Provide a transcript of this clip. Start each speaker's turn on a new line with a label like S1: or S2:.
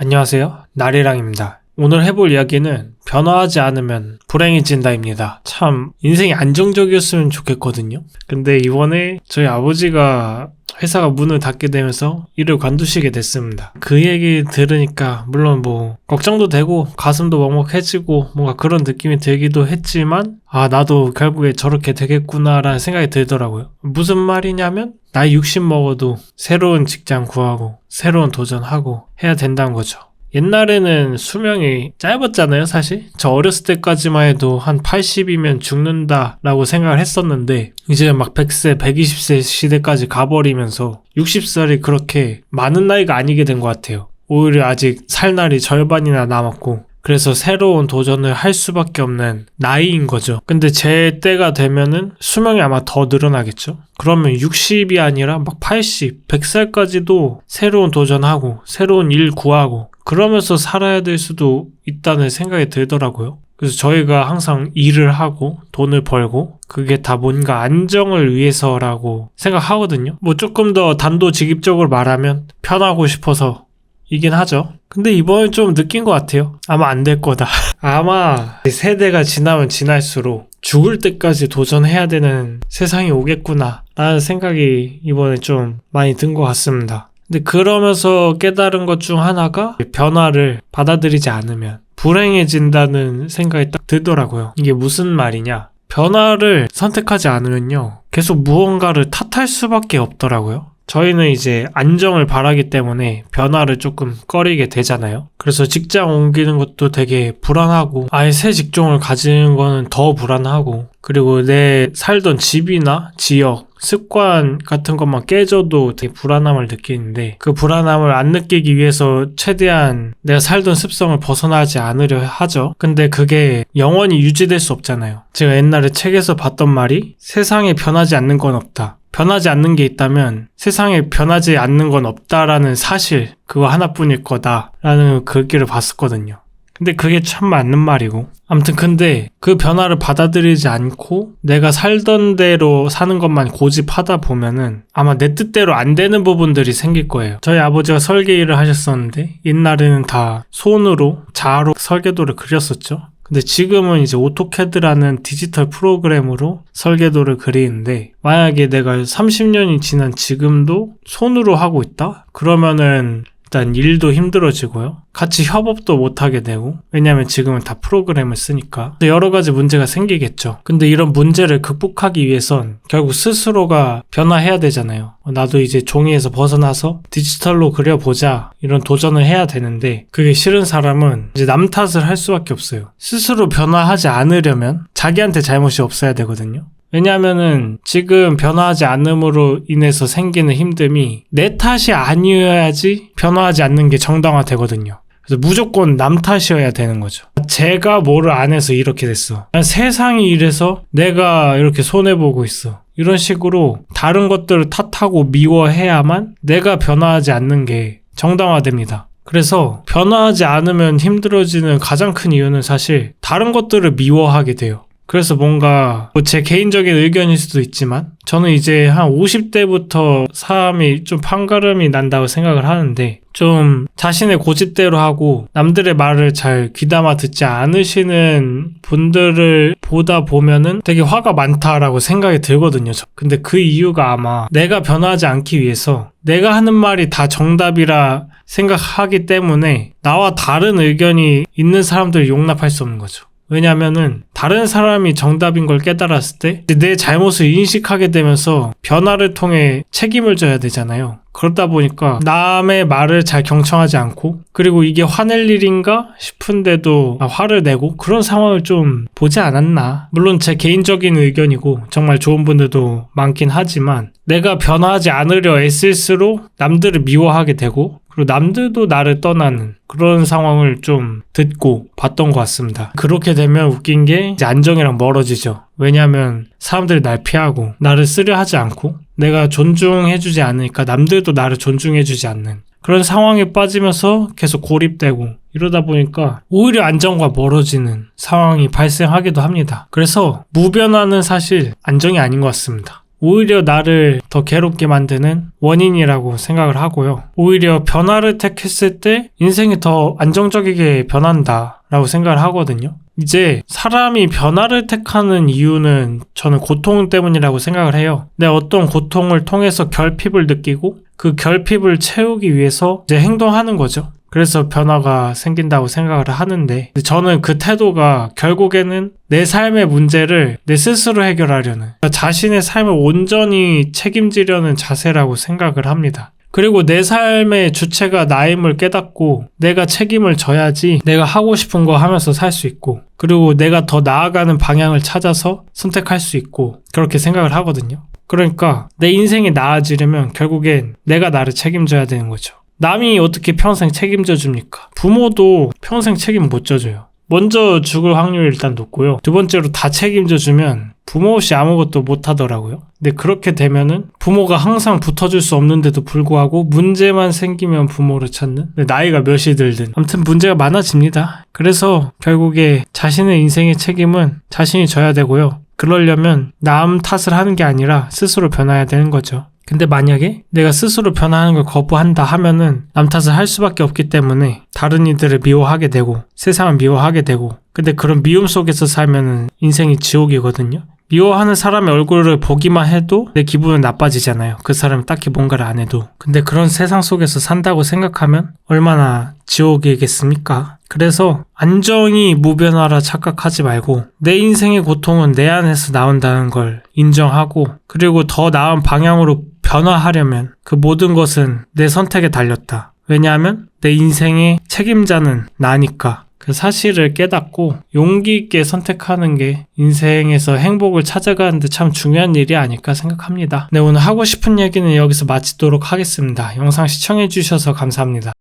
S1: 안녕하세요. 나리랑입니다. 오늘 해볼 이야기는 변화하지 않으면 불행해진다입니다. 참 인생이 안정적이었으면 좋겠거든요. 근데 이번에 저희 아버지가 회사가 문을 닫게 되면서 일을 관두시게 됐습니다. 그 얘기 들으니까 물론 걱정도 되고 가슴도 먹먹해지고 뭔가 그런 느낌이 들기도 했지만 나도 결국에 저렇게 되겠구나라는 생각이 들더라고요. 무슨 말이냐면 나이 60 먹어도 새로운 직장 구하고 새로운 도전하고 해야 된다는 거죠. 옛날에는 수명이 짧았잖아요, 사실. 저 어렸을 때까지만 해도 한 80이면 죽는다라고 생각을 했었는데 이제 막 100세, 120세 시대까지 가버리면서 60살이 그렇게 많은 나이가 아니게 된 것 같아요. 오히려 아직 살 날이 절반이나 남았고 그래서 새로운 도전을 할 수밖에 없는 나이인 거죠. 근데 제 때가 되면은 수명이 아마 더 늘어나겠죠. 그러면 60이 아니라 막 80, 100살까지도 새로운 도전하고 새로운 일 구하고 그러면서 살아야 될 수도 있다는 생각이 들더라고요. 그래서 저희가 항상 일을 하고 돈을 벌고 그게 다 뭔가 안정을 위해서라고 생각하거든요. 조금 더 단도직입적으로 말하면 편하고 싶어서 이긴 하죠. 근데 이번에 좀 느낀 것 같아요. 아마 안 될 거다. 아마 세대가 지나면 지날수록 죽을 때까지 도전해야 되는 세상이 오겠구나 라는 생각이 이번에 좀 많이 든 것 같습니다. 근데 그러면서 깨달은 것 중 하나가 변화를 받아들이지 않으면 불행해진다는 생각이 딱 들더라고요. 이게 무슨 말이냐? 변화를 선택하지 않으면요 계속 무언가를 탓할 수밖에 없더라고요. 저희는 이제 안정을 바라기 때문에 변화를 조금 꺼리게 되잖아요. 그래서 직장 옮기는 것도 되게 불안하고 아예 새 직종을 가지는 거는 더 불안하고 그리고 내 살던 집이나 지역, 습관 같은 것만 깨져도 되게 불안함을 느끼는데 그 불안함을 안 느끼기 위해서 최대한 내가 살던 습성을 벗어나지 않으려 하죠. 근데 그게 영원히 유지될 수 없잖아요. 제가 옛날에 책에서 봤던 말이 세상에 변하지 않는 건 없다. 변하지 않는 게 있다면 세상에 변하지 않는 건 없다라는 사실 그거 하나뿐일 거다라는 글귀를 봤었거든요. 근데 그게 참 맞는 말이고 아무튼 근데 그 변화를 받아들이지 않고 내가 살던 대로 사는 것만 고집하다 보면은 아마 내 뜻대로 안 되는 부분들이 생길 거예요. 저희 아버지가 설계 일을 하셨었는데 옛날에는 다 손으로 자아로 설계도를 그렸었죠. 근데 지금은 이제 오토캐드라는 디지털 프로그램으로 설계도를 그리는데 만약에 내가 30년이 지난 지금도 손으로 하고 있다? 그러면은 일단 일도 힘들어지고요. 같이 협업도 못하게 되고 왜냐면 지금은 다 프로그램을 쓰니까 여러 가지 문제가 생기겠죠. 근데 이런 문제를 극복하기 위해선 결국 스스로가 변화해야 되잖아요. 나도 이제 종이에서 벗어나서 디지털로 그려보자 이런 도전을 해야 되는데 그게 싫은 사람은 이제 남 탓을 할 수밖에 없어요. 스스로 변화하지 않으려면 자기한테 잘못이 없어야 되거든요. 왜냐하면은 지금 변화하지 않음으로 인해서 생기는 힘듦이 내 탓이 아니어야지 변화하지 않는 게 정당화되거든요. 그래서 무조건 남 탓이어야 되는 거죠. 제가 뭐를 안 해서 이렇게 됐어. 세상이 이래서 내가 이렇게 손해보고 있어. 이런 식으로 다른 것들을 탓하고 미워해야만 내가 변화하지 않는 게 정당화됩니다. 그래서 변화하지 않으면 힘들어지는 가장 큰 이유는 사실 다른 것들을 미워하게 돼요. 그래서 뭔가 제 개인적인 의견일 수도 있지만 저는 이제 한 50대부터 삶이 좀 판가름이 난다고 생각을 하는데 좀 자신의 고집대로 하고 남들의 말을 잘 귀담아 듣지 않으시는 분들을 보다 보면은 되게 화가 많다라고 생각이 들거든요. 근데 그 이유가 아마 내가 변하지 않기 위해서 내가 하는 말이 다 정답이라 생각하기 때문에 나와 다른 의견이 있는 사람들을 용납할 수 없는 거죠. 왜냐면은 다른 사람이 정답인 걸 깨달았을 때 내 잘못을 인식하게 되면서 변화를 통해 책임을 져야 되잖아요. 그러다 보니까 남의 말을 잘 경청하지 않고 그리고 이게 화낼 일인가 싶은데도 화를 내고 그런 상황을 좀 보지 않았나. 물론 제 개인적인 의견이고 정말 좋은 분들도 많긴 하지만 내가 변화하지 않으려 애쓸수록 남들을 미워하게 되고 그리고 남들도 나를 떠나는 그런 상황을 좀 듣고 봤던 것 같습니다. 그렇게 되면 웃긴 게 이제 안정이랑 멀어지죠. 왜냐하면 사람들이 날 피하고 나를 쓰려 하지 않고 내가 존중해주지 않으니까 남들도 나를 존중해주지 않는 그런 상황에 빠지면서 계속 고립되고 이러다 보니까 오히려 안정과 멀어지는 상황이 발생하기도 합니다. 그래서 무변화는 사실 안정이 아닌 것 같습니다. 오히려 나를 더 괴롭게 만드는 원인이라고 생각을 하고요. 오히려 변화를 택했을 때 인생이 더 안정적이게 변한다라고 생각을 하거든요. 이제 사람이 변화를 택하는 이유는 저는 고통 때문이라고 생각을 해요. 내 어떤 고통을 통해서 결핍을 느끼고 그 결핍을 채우기 위해서 이제 행동하는 거죠. 그래서 변화가 생긴다고 생각을 하는데 저는 그 태도가 결국에는 내 삶의 문제를 내 스스로 해결하려는 자신의 삶을 온전히 책임지려는 자세라고 생각을 합니다. 그리고 내 삶의 주체가 나임을 깨닫고 내가 책임을 져야지 내가 하고 싶은 거 하면서 살 수 있고 그리고 내가 더 나아가는 방향을 찾아서 선택할 수 있고 그렇게 생각을 하거든요. 그러니까 내 인생이 나아지려면 결국엔 내가 나를 책임져야 되는 거죠. 남이 어떻게 평생 책임져 줍니까? 부모도 평생 책임 못 져줘요. 먼저 죽을 확률이 일단 높고요. 두 번째로 다 책임져 주면 부모 없이 아무것도 못 하더라고요. 근데 그렇게 되면은 부모가 항상 붙어줄 수 없는데도 불구하고 문제만 생기면 부모를 찾는 나이가 몇이 들든 아무튼 문제가 많아집니다. 그래서 결국에 자신의 인생의 책임은 자신이 져야 되고요. 그러려면 남 탓을 하는 게 아니라 스스로 변화해야 되는 거죠. 근데 만약에 내가 스스로 변화하는 걸 거부한다 하면은 남 탓을 할 수밖에 없기 때문에 다른 이들을 미워하게 되고 세상을 미워하게 되고 근데 그런 미움 속에서 살면은 인생이 지옥이거든요. 미워하는 사람의 얼굴을 보기만 해도 내 기분은 나빠지잖아요. 그 사람이 딱히 뭔가를 안 해도. 근데 그런 세상 속에서 산다고 생각하면 얼마나 지옥이겠습니까? 그래서 안정이 무변화라 착각하지 말고 내 인생의 고통은 내 안에서 나온다는 걸 인정하고 그리고 더 나은 방향으로 변화하려면 그 모든 것은 내 선택에 달렸다. 왜냐하면 내 인생의 책임자는 나니까. 그 사실을 깨닫고 용기 있게 선택하는 게 인생에서 행복을 찾아가는데 참 중요한 일이 아닐까 생각합니다. 네, 오늘 하고 싶은 얘기는 여기서 마치도록 하겠습니다. 영상 시청해주셔서 감사합니다.